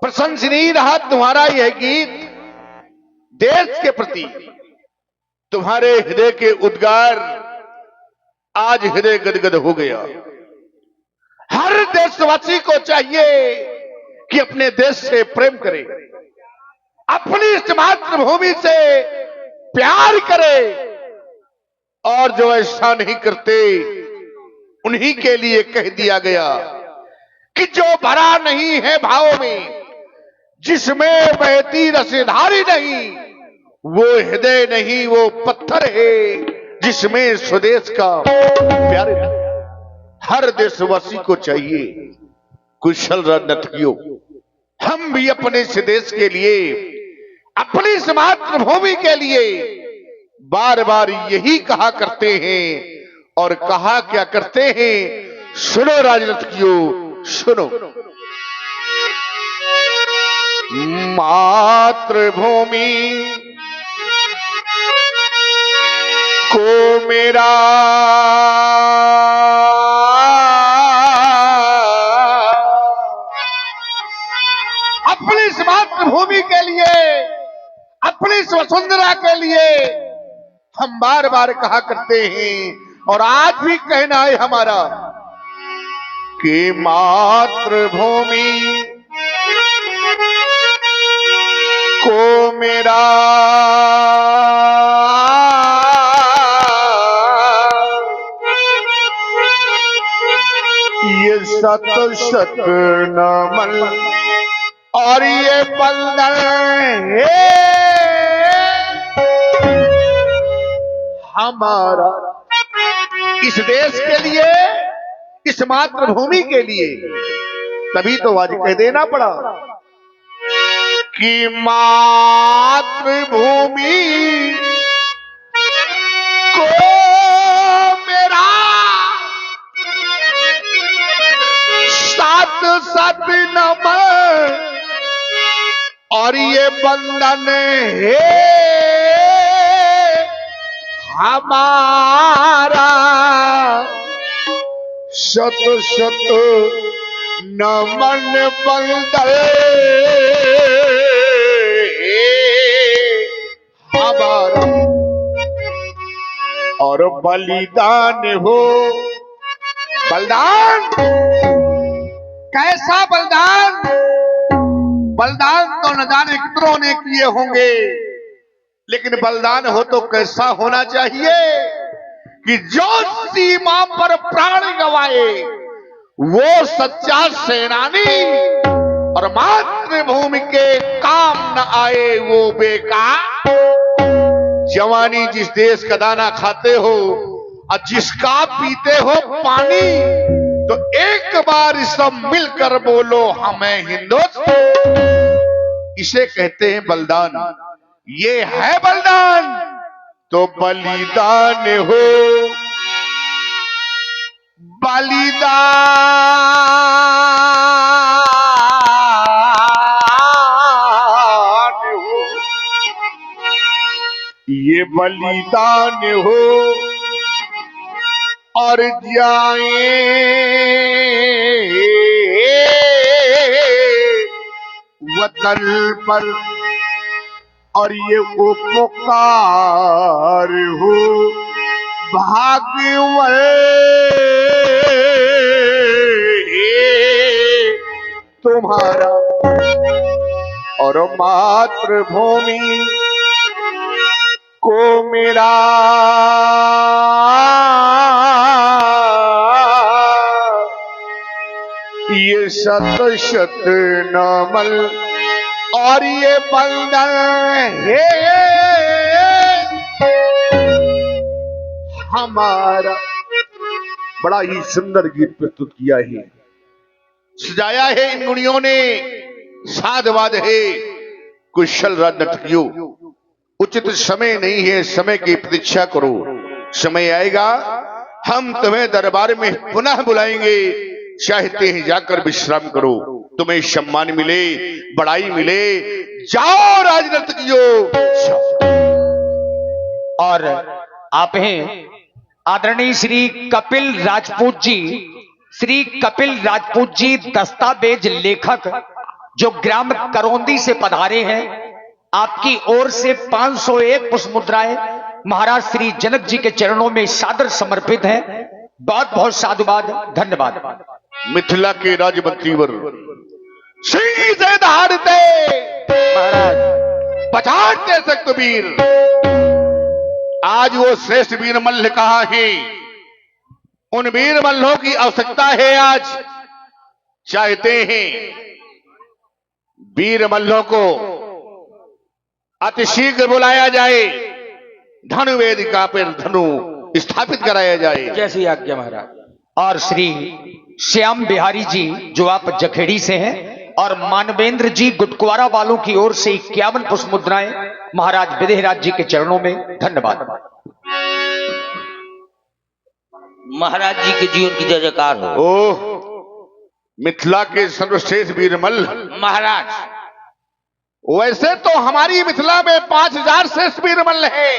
प्रशंसनीय रहा तुम्हारा यह गीत। देश के प्रति तुम्हारे हृदय के उद्गार आज हृदय गदगद हो गया। हर देशवासी को चाहिए कि अपने देश से प्रेम करे, अपनी इस मातृभूमि से प्यार करे, और जो ऐसा नहीं करते उन्हीं के लिए कह दिया गया कि जो भरा नहीं है भाव में, जिसमें बहती रसधारी नहीं, वो हृदय नहीं वो पत्थर है जिसमें स्वदेश का प्यार नहीं। हर देशवासी को चाहिए, कुशल राजनीतिज्ञों, हम भी अपने इस देश के लिए, अपनी इस मातृभूमि के लिए बार बार यही कहा करते हैं। और कहा क्या करते हैं, सुनो राजनीतिज्ञों सुनो। मातृभूमि को मेरा अपनी इस मातृभूमि के लिए, अपनी इस वसुंधरा के लिए हम बार बार कहा करते हैं, और आज भी कहना है हमारा कि मातृभूमि को मेरा ये सत सत नमन और ये बंदन है हमारा, इस देश के लिए, इस मातृभूमि के लिए। तभी तो आज कह देना पड़ा कि मातृभूमि को मेरा सात सात नमन और ये बंधन है हमारा, शत शत नमन बंदन हमारा, और बलिदान हो। बलिदान कैसा बलिदान? बलिदान तो न जाने कितनों ने किए होंगे, लेकिन बलिदान हो तो कैसा होना चाहिए कि जो सीमा पर प्राण गवाए वो सच्चा सेनानी, और मातृभूमि के काम न आए वो बेकार। जवानी जिस देश का दाना खाते हो और जिसका पीते हो पानी, तो एक बार सब मिलकर बोलो हमें हिंदुस्तान। इसे कहते हैं बलिदान। ये है बलिदान, तो बलिदान हो। बलिदान हो, ये बलिदान हो, और जाए वतन पर, और ये उपकार हो भाग्यवर तुम्हारा, और मातृभूमि को मेरा ये शत शत नमन और ये बंधन है हमारा। बड़ा ही सुंदर गीत प्रस्तुत किया है, सजाया है इन गुणियों ने, साधवाद है कुशल राजनीतिज्ञों। उचित समय नहीं है, समय की प्रतीक्षा करो, समय आएगा हम तुम्हें दरबार में पुनः बुलाएंगे, चाहते हैं जाकर विश्राम करो, तुम्हें सम्मान मिले, बड़ाई मिले, जाओ राजनीतिज्ञों। और आप हैं आदरणीय श्री कपिल राजपूत जी, श्री कपिल राजपूत जी दस्तावेज लेखक जो ग्राम करौंदी से पधारे हैं, आपकी ओर से 501 पुष्प मुद्राएं महाराज श्री जनक जी के चरणों में सादर समर्पित है। बहुत बहुत साधुवाद, धन्यवाद। मिथिला के राजमंत्री वर सिंह से दहाड़ते महाराज पछाड़ते सख्त वीर, आज वो श्रेष्ठ वीर मल्ल कहां है? उन वीर मल्लों की आवश्यकता है। आज चाहते हैं वीर मल्लों को अतिशीघ्र बुलाया जाए, धनु वेदिका पर धनु स्थापित कराया जाए। जैसी आज्ञा महाराज। और श्री श्याम बिहारी जी जो आप जखेड़ी से हैं, और मानवेंद्र जी गुटकुआरा वालों की ओर से 51 पुष्प मुद्राएं महाराज विदेहराज जी के चरणों में, धन्यवाद। महाराज जी के जीवन की जय जयकार हो। ओह, मिथिला के सर्वश्रेष्ठ वीरमल महाराज, वैसे तो हमारी मिथिला में 5000 श्रेष्ठ वीरमल है,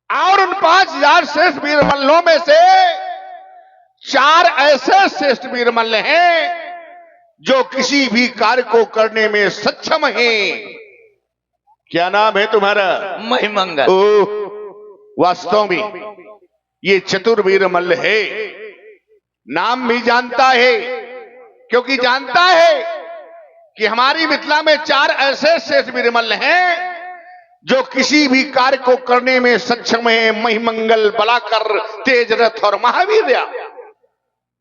और उन 5000 श्रेष्ठ वीरमल्लों में से 4 ऐसे श्रेष्ठ वीरमल्ल हैं जो किसी भी कार्य को करने में सक्षम हैं। क्या नाम है तुम्हारा? महिमंगल। ओह, वास्तव में ये चतुर वीरमल्ल है। नाम भी जानता है, क्योंकि जानता है कि हमारी मिथिला में 4 ऐसे श्रेष्ठ वीरमल्ल हैं जो किसी भी कार्य को करने में सक्षम है। महिमंगल, बलाकर, तेज रथ और महावीर,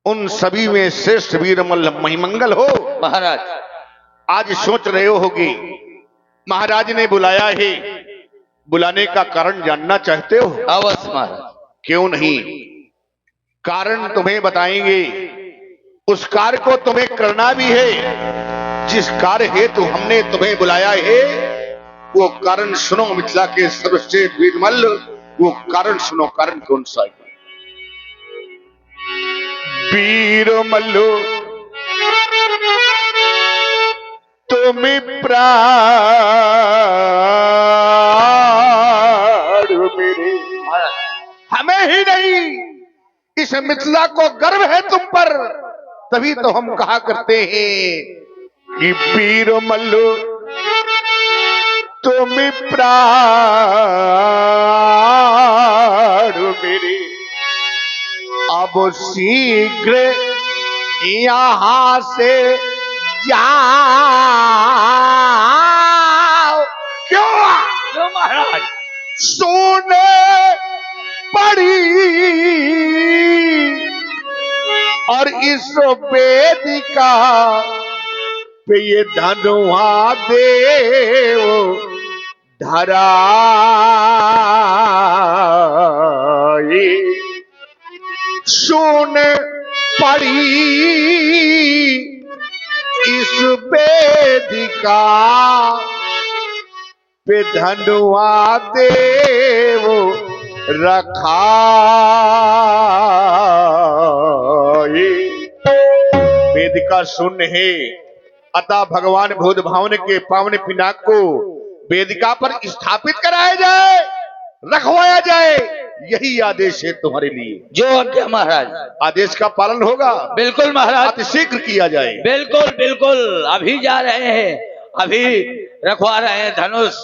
उन सभी में श्रेष्ठ वीरमल्ल महिमंगल हो। महाराज, आज सोच रहे होगे महाराज ने बुलाया है, बुलाने का कारण जानना चाहते हो? अवश्य महाराज। क्यों नहीं, कारण तुम्हें बताएंगे। उस कार्य को तुम्हें करना भी है जिस कार्य हेतु हमने तुम्हें बुलाया है। वो कारण सुनो मिथिला के सर्वश्रेष्ठ वीरमल्ल, वो कारण सुनो। कारण कौन सा है? वीरमल्लो तुम प्राण मेरे, हमें ही नहीं इस मिथिला को गर्व है तुम पर। तभी तो हम कहा करते हैं कि वीरमल्लो तुम प्राण मेरे, अब शीघ्र यहां से जाओ। क्यों महाराज? सोने पड़ी और इस वेदिका पे ये धनुआ देव धराए। सुन पड़ी इस वेदिका पे धनुआ देव रखाए। वेदिका शून्य है, अतः भगवान भूत भावन के पावन पिनाक को वेदिका पर स्थापित कराया जाए, रखवाया जाए। यही आदेश है तुम्हारे लिए। जो आज्ञा महाराज। आदेश का पालन होगा। बिल्कुल महाराज, अतिशीघ्र किया जाए। बिल्कुल बिल्कुल। अभी जा रहे हैं, अभी रखवा रहे हैं धनुष।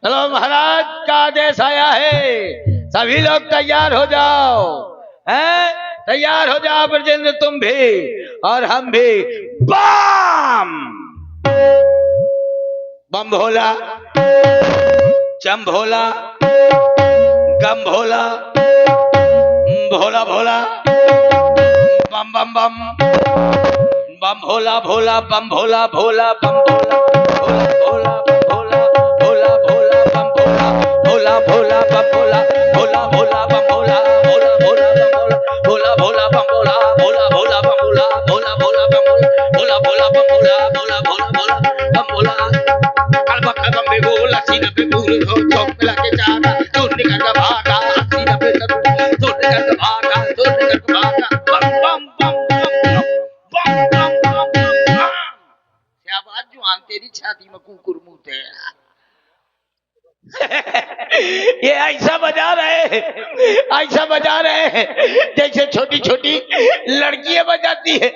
चलो महाराज का आदेश आया है, सभी लोग तैयार हो जाओ। हैं? तैयार हो जाओ ब्रजेंद्र, तुम भी और हम भी। बम बम भोला, चम भोला, गम भोला, भोला भोला, बम बम बम, बम भोला भोला, बम भोला भोला, बम भोला भोला भोला, भोला भोला भोला, बम भोला भोला भोला, बम भोला भोला भोला, बम भोला भोला भोला, भोला भोला बम भोला, भोला भोला बम भोला, भोला भोला बम भोला, भोला भोला बम भोला, भोला भोला भोला बम भोला। अलबा खबम में बोला सीना पे पूर हो, चौक मिला के जाना, दूर निकल का भागा, सीना पे दूर निकल का भागा, दूर निकल का भागा। बम बम बम बम बम बम बम। क्या बात जुआन, तेरी छाती में कुकुर मुंह है। ये ऐसा बजा रहे हैं जैसे छोटी छोटी लड़कियां बजाती है।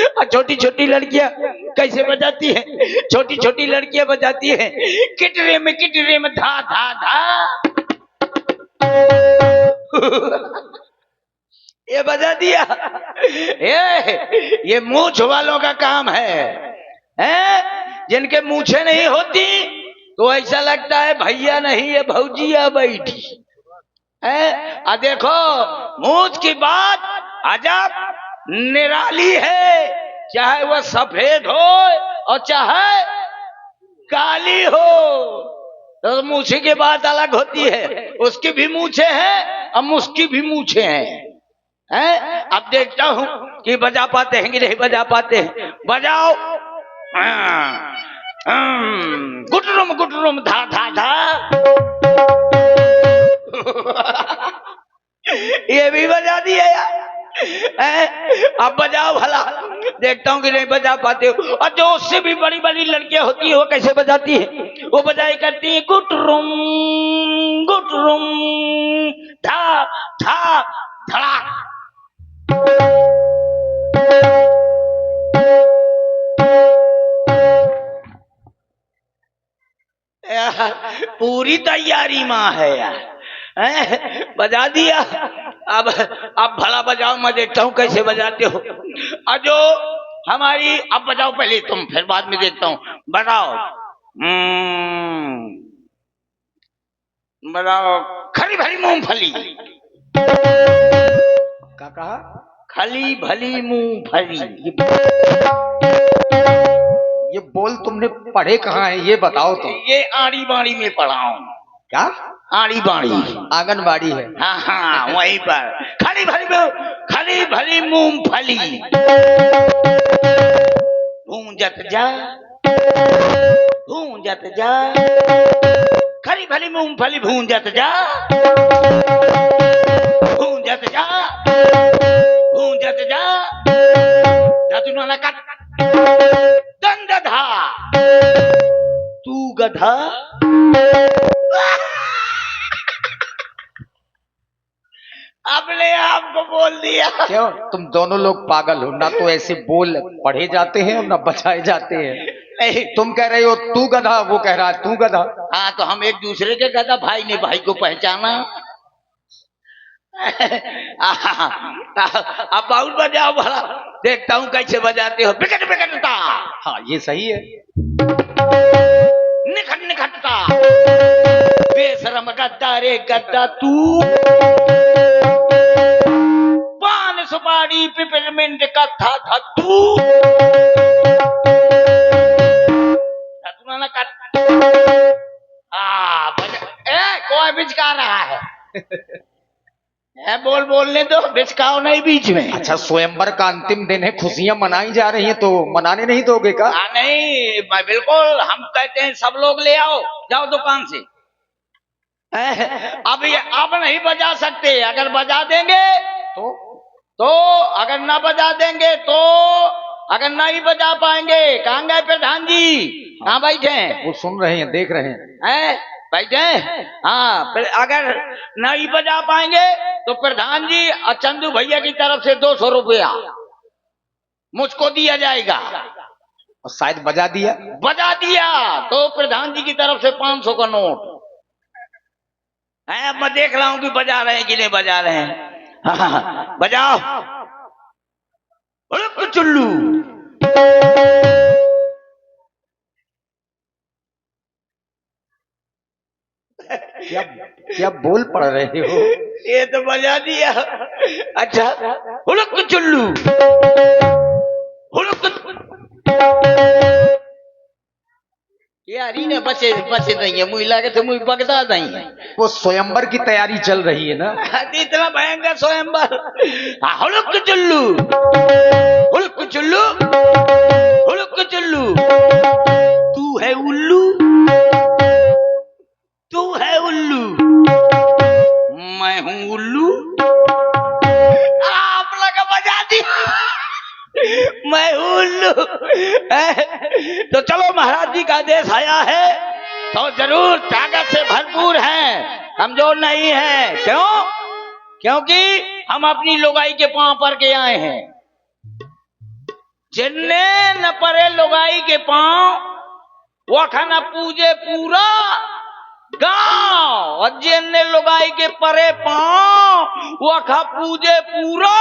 और छोटी छोटी लड़कियां कैसे बजाती है? छोटी छोटी लड़कियां बजाती है किटरे में धा धा धा। ये बजा दिया। ये मूंछ वालों का काम है? जिनके मूछें नहीं होती तो ऐसा लगता है भैया नहीं है भौजिया बैठी है। देखो मूछ की बात अजब निराली है, चाहे वह सफेद हो और चाहे काली हो। तो मूछे की बात अलग होती है, उसकी भी मूछे हैं और मुझकी भी मूछे हैं। अब देखता हूं कि बजा पाते हैं कि नहीं बजा पाते हैं। बजाओ। गुटरुम धा धा धा। ये भी बजा दिया यार। अब बजाओ भला, देखता हूँ कि नहीं बजा पाते हो। और जो उससे भी बड़ी बड़ी लड़कियां होती है वो कैसे बजाती है? वो बजाई करती है गुटरुम धा धा धड़ा। पूरी तैयारी माँ है यार। बजा दिया। अब भला बजाओ, मैं देखता हूँ कैसे बजाते हो। और जो हमारी, अब बजाओ पहले तुम, फिर बाद में देखता हूँ। बजाओ। बजाओ खरी भरी मूंगफली। क्या कहा? खली भली मूंगफली। ये बोल तुमने पढ़े कहाँ है ये बताओ तुम। ये आड़ी बाड़ी में पढ़ा हूँ। क्या? आड़ी बाड़ी आंगनबाड़ी है। हाँ हाँ वहीं पर। खली भली मूंगफली भूंजत जा खरी भली मूंगफली भूंजत जा धातु कट दंड धा तू गधा। अपने आप को बोल दिया। क्यों तुम दोनों लोग पागल हो? ना तो ऐसे बोल पढ़े जाते हैं और ना बचाए जाते हैं। नहीं, तुम कह रहे हो तू गधा, वो कह रहा है तू गधा। हाँ तो हम एक दूसरे के गधा, भाई ने भाई को पहचाना। अब बहुत बजाओ भला, देखता हूँ कैसे बजाते हो। बिकटता। हाँ ये सही है। निखटता। बेशरम गद्दा रे गद्दा तू। पान सुपारी पिपरमिंट का था तू। कोई बिचका रहा है। बोलने दो, बिचकाओ नहीं बीच में। अच्छा स्वयंवर का अंतिम दिन है, खुशियां मनाई जा रही हैं तो मनाने नहीं दोगे का? नहीं बिल्कुल, हम कहते हैं सब लोग ले आओ, जाओ दुकान से। अब नहीं बजा सकते, अगर बजा देंगे तो अगर ना बजा देंगे तो अगर नहीं बजा पाएंगे। कहाँ गए प्रधान जी? कहाँ बैठे? वो सुन रहे हैं, देख रहे हैं। बैठे? हाँ, अगर नहीं बजा पाएंगे तो प्रधान जी और चंदू भैया की तरफ से 200 रुपया मुझको दिया जाएगा। और शायद बजा दिया तो प्रधान जी की तरफ से 500 का नोट है। अब मैं देख रहा हूं कि बजा रहे हैं कि नहीं बजा रहे हैं। हाँ, बजाओ। चुल्लू। क्या बोल पढ़ रहे हो? ये तो बजा दिया। अच्छा, हुलक चुल्लू। यार इन्हें बचे नहीं है, मुझे लगे थे मुझे बगदा नहीं है। वो स्वयंवर की तैयारी चल रही है ना। इतना भयंकर स्वयंवर। हुलक चुल्लू। तू है उल्लू, मैं हूँ उल्लू। आप लगा बजा दी। मैं उल्लू। तो चलो महाराज जी का आदेश आया है तो जरूर ताकत से भरपूर हैं, कमजोर नहीं है। क्यों? क्योंकि हम अपनी लुगाई के पांव पर के आए हैं। जिनने न परे लुगाई के पांव वो खाना पूजे पूरा गांव, और जिनने लुगाई के परे पांव वो खा पूजे पूरा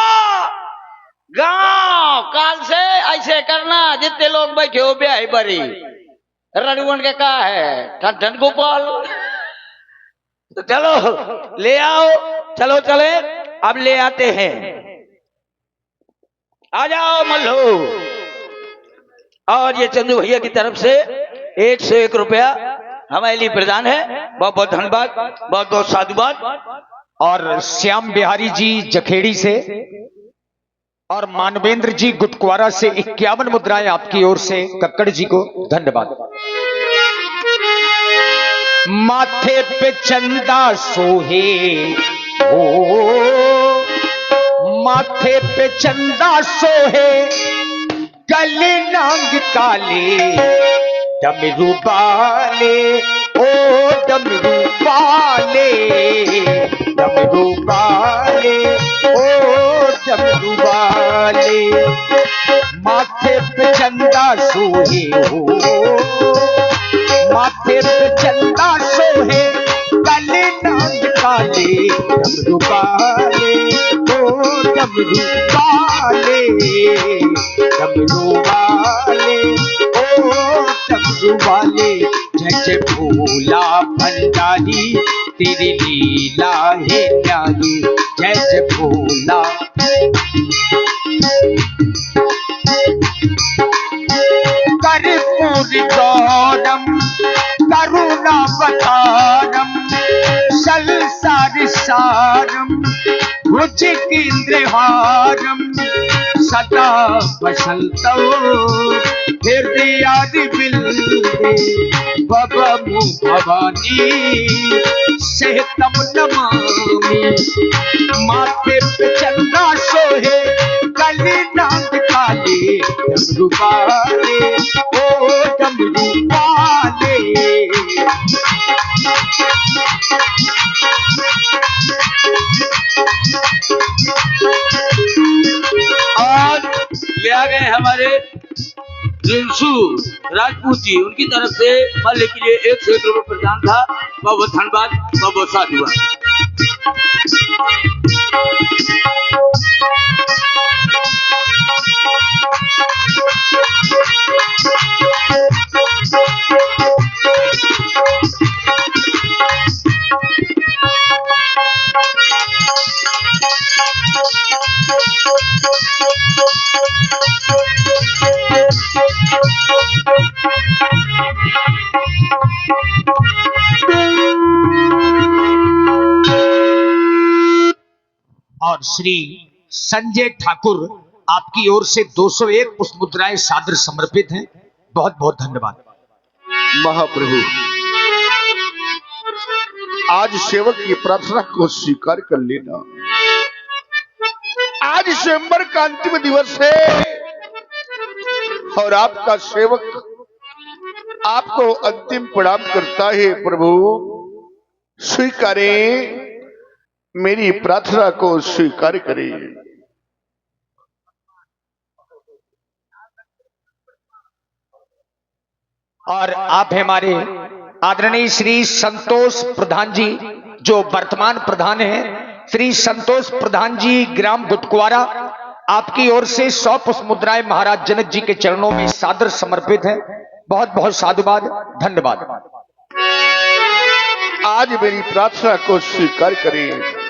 गांव। काल से ऐसे करना, जितने लोग बैठे हो ब्याह बरी रणवन के कहा है ठन गोपाल। तो चलो ले आओ, चलो चले, अब ले आते हैं। आ जाओ मल्लो। और ये चंदू भैया की तरफ से 101 रुपया हमारे लिए प्रदान है। बहुत बहुत धन्यवाद, बहुत बहुत साधुवाद। और श्याम बिहारी जी जखेड़ी से और मानवेंद्र जी गुटकुआरा से 51 मुद्राएं आपकी ओर से कक्कड़ जी को धन्यवाद। माथे पे चंदा सोहे ओ, माथे पे चंदा सोहे, गले नांग काले, डमरू बाले ओ डमरू बाले, डमरू बाले ओ डमरू बाले। माथे पे चंदा सोहे हो, माथे पे चंदा सोहे, गले नांग काले, डमरू बाले ओ डमरू बाले, डमरू बाले ओ डमरू वाले। जय जय भोला भंडारी, तेरी लीला है न्यारी, जय जय भोला। कर्पूर गौरम करुणावतारम, संसार सारम भुजगेंद्रहारम, सदा वसंतो हृदयादिबिल्दे, भवमु भवानी सहतम नमामि। माथे पे चंदा सोहे, गले नांग काले, डमरू वाले ओ डमरू वाले। और ले आ गए हमारे रिंसू राजपूत जी, उनकी तरफ से मल्ले के लिए 101 रुपये प्रदान था। बहुत बहुत धन्यवाद, बहुत बहुत साधुवाद। और श्री संजय ठाकुर आपकी ओर से 201 पुष्प मुद्राएं सादर समर्पित हैं। बहुत बहुत धन्यवाद। महाप्रभु, आज सेवक की प्रार्थना को स्वीकार कर लेना। आज स्वयंवर का अंतिम दिवस है और आपका सेवक आपको अंतिम प्रणाम करता है। प्रभु स्वीकारें, मेरी प्रार्थना को स्वीकार करें। और आप हमारे आदरणीय श्री संतोष प्रधान जी, जो वर्तमान प्रधान हैं, श्री संतोष प्रधान जी ग्राम गुटकुआरा, आपकी ओर से 100 पुष्प मुद्राएं महाराज जनक जी के चरणों में सादर समर्पित हैं। बहुत बहुत साधुवाद, धन्यवाद। आज मेरी प्रार्थना को स्वीकार करें।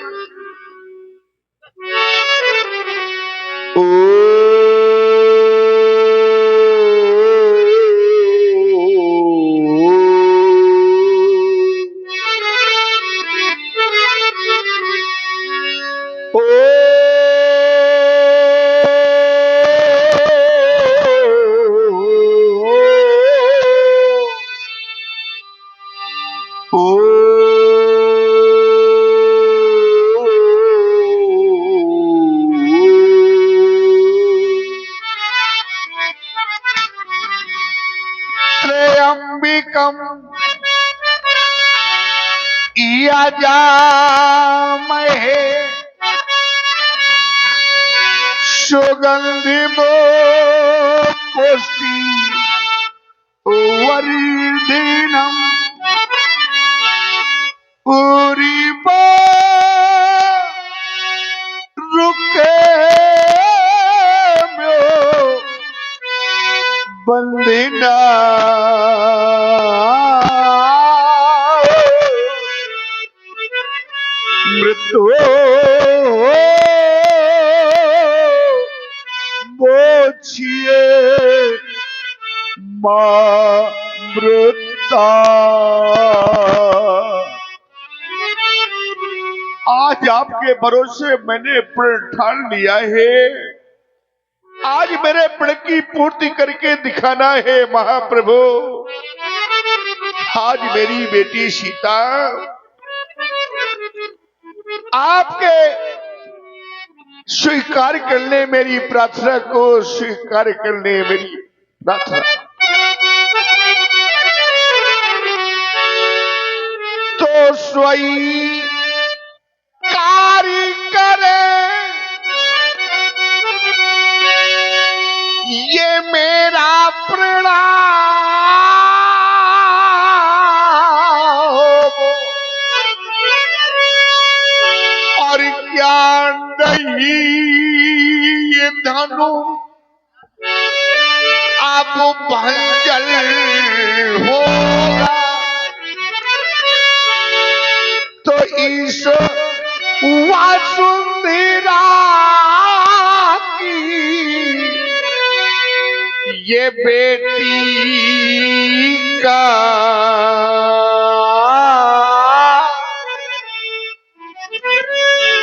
त्र्यंबिकम या जा महे सुगंधि मो पुष्टि वर्धिनम पूरी रुके म्यो बंदिना मृत्यु बोछिए मृता। आज आपके भरोसे मैंने प्रण ठान लिया है। आज मेरे प्रण की पूर्ति करके दिखाना है महाप्रभु। आज मेरी बेटी सीता आपके स्वीकार कर ले, मेरी प्रार्थना को स्वीकार कर ले, मेरी प्रार्थना। तो स्वयं कार्य करे ये मेरा प्रणाम और क्या नहीं ये धनु अब भंजल होगा। तो ईश वासुंधरा की ये बेटी का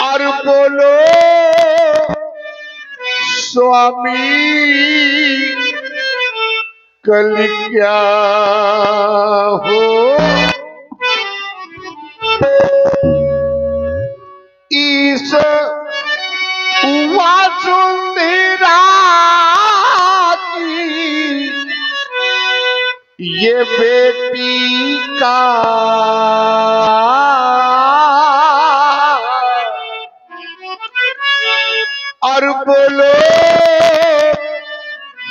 और बोलो स्वामी कल क्या हो। ईश वासुंधरा की ये बेटी का और बोलो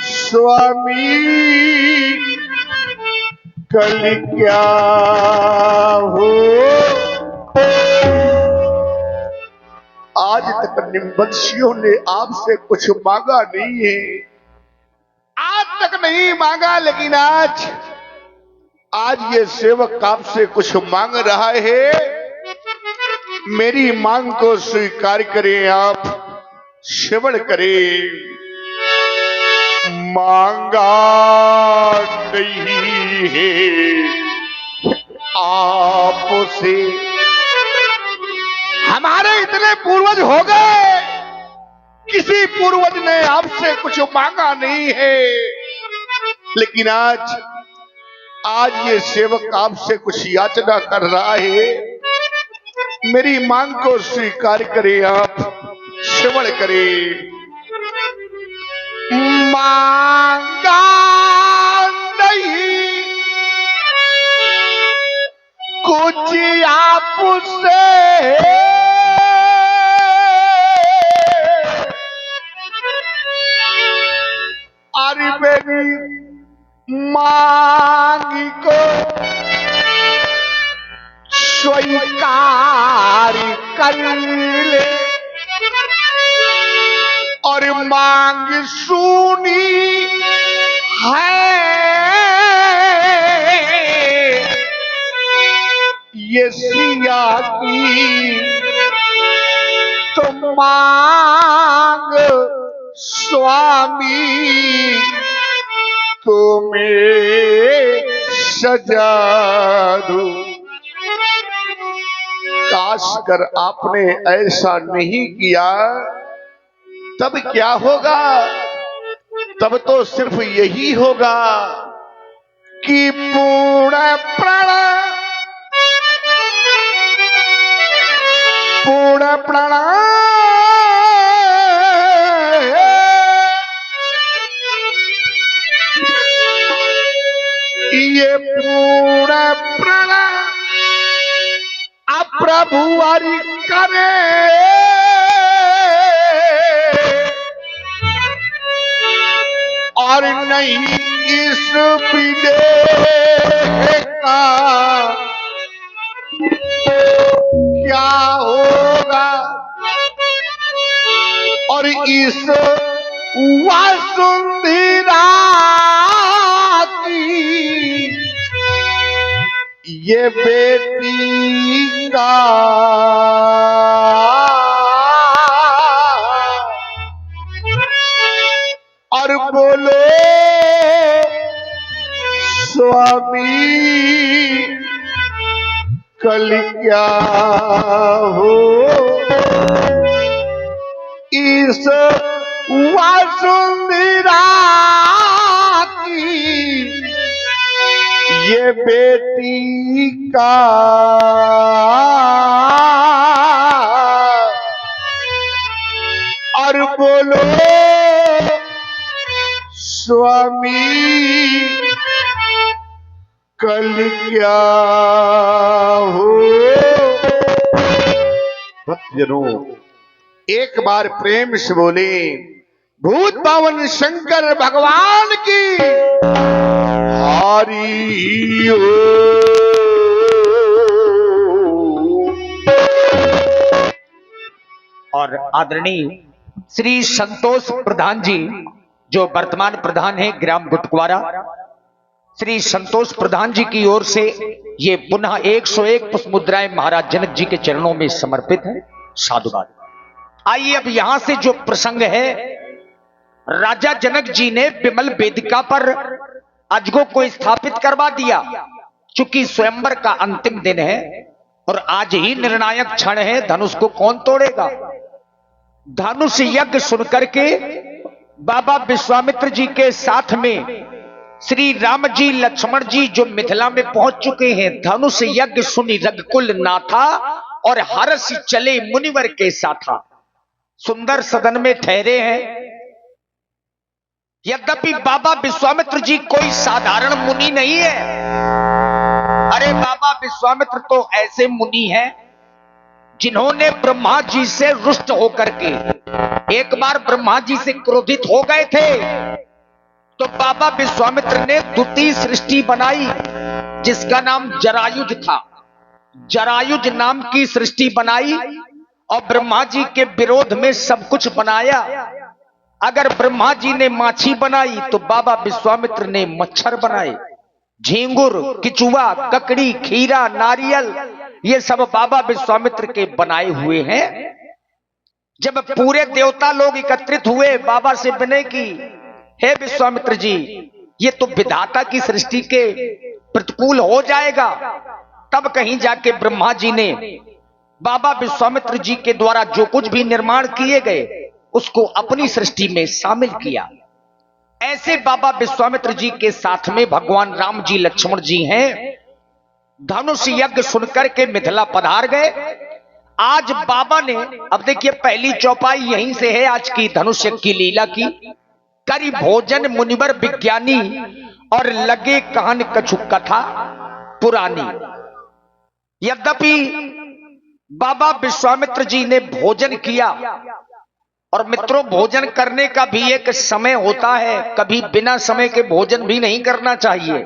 स्वामी कल क्या हो। आज तक निम्बंशियों ने आपसे कुछ मांगा नहीं है, आज तक नहीं मांगा, लेकिन आज ये सेवक आपसे कुछ मांग रहा है। मेरी मांग को स्वीकार करें, आप श्रवण करें। मांगा नहीं है आपसे, हमारे इतने पूर्वज हो गए, किसी पूर्वज ने आपसे कुछ मांगा नहीं है, लेकिन आज ये सेवक आपसे कुछ याचना कर रहा है। मेरी मांग को स्वीकार करें, आप श्रवण करें। मांगा नहीं कुछ आपसे, अरे मेरी मांग को स्वीकार कर ले और मांग सुनी है ये सिया की। तो मांग स्वामी तुम्हें सजा दूं। काश कर आपने ऐसा नहीं किया, तब क्या होगा? तब तो सिर्फ यही होगा कि पूर्ण प्रण ये पूर्ण प्रण प्रभुआरी करे और नहीं इस विदेह का क्या होगा और इस वासुंधरा की ये बेटी का और बोलो स्वामी कल क्या हो इस वासुंधरा की ये बेटी का और बोलो स्वामी कल क्या हो। भक्तजनों एक बार प्रेम से बोले भूत पावन शंकर भगवान की हरि ओम। और आदरणीय श्री संतोष प्रधान जी जो वर्तमान प्रधान है ग्राम गुटकुआरा, श्री संतोष प्रधान जी की ओर से ये पुनः 101 पुष्प मुद्राएं महाराज जनक जी के चरणों में समर्पित है। साधुवाद। आइए अब यहां से जो प्रसंग है, राजा जनक जी ने विमल वेदिका पर अजगो को स्थापित करवा दिया। चूंकि स्वयंवर का अंतिम दिन है और आज ही निर्णायक क्षण है, धनुष को कौन तोड़ेगा। धनुष यज्ञ सुनकर के बाबा विश्वामित्र जी के साथ में श्री राम जी लक्ष्मण जी जो मिथिला में पहुंच चुके हैं, धनुष यज्ञ सुनी रघुकुल नाथा और हर्ष चले मुनिवर के साथा। सुंदर सदन में ठहरे हैं। यद्यपि बाबा विश्वामित्र जी कोई साधारण मुनि नहीं है। अरे बाबा विश्वामित्र तो ऐसे मुनि हैं जिन्होंने ब्रह्मा जी से रुष्ट होकर के एक बार ब्रह्मा जी से क्रोधित हो गए थे, तो बाबा विश्वामित्र ने द्वितीय सृष्टि बनाई जिसका नाम जरायुज था। जरायुज नाम की सृष्टि बनाई और ब्रह्मा जी के विरोध में सब कुछ बनाया। अगर ब्रह्मा जी ने माछी बनाई तो बाबा विश्वामित्र ने मच्छर बनाए। झींगुर, किचुआ, ककड़ी, खीरा, नारियल, ये सब बाबा विश्वामित्र के बनाए हुए हैं। जब पूरे देवता लोग एकत्रित हुए, बाबा से विनय की, हे विश्वामित्र जी, ये तो विधाता की सृष्टि के प्रतिकूल हो जाएगा। तब कहीं जाके ब्रह्मा जी ने बाबा विश्वामित्र जी के द्वारा जो कुछ भी निर्माण किए गए उसको अपनी सृष्टि में शामिल किया। ऐसे बाबा विश्वामित्र जी के साथ में भगवान राम जी लक्ष्मण जी हैं। धनुष यज्ञ सुनकर के मिथिला पधार गए। आज बाबा ने, अब देखिए पहली चौपाई यहीं से है आज की धनुष यज्ञ की लीला की। करी भोजन मुनिवर विज्ञानी और लगे कहन कछु कथा पुरानी। यद्यपि बाबा विश्वामित्र जी ने भोजन किया, और मित्रों भोजन करने का भी एक समय होता है, कभी बिना समय के भोजन भी नहीं करना चाहिए।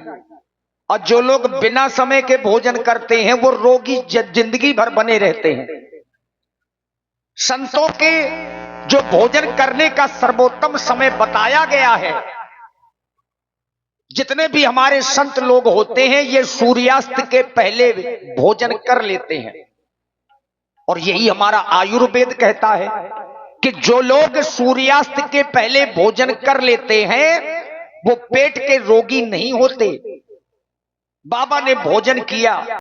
और जो लोग बिना समय के भोजन करते हैं वो रोगी जिंदगी भर बने रहते हैं। संतों के जो भोजन करने का सर्वोत्तम समय बताया गया है, जितने भी हमारे संत लोग होते हैं ये सूर्यास्त के पहले भोजन कर लेते हैं। और यही हमारा आयुर्वेद कहता है कि जो लोग सूर्यास्त के पहले भोजन कर लेते हैं वो पेट के रोगी नहीं होते। बाबा ने भोजन किया।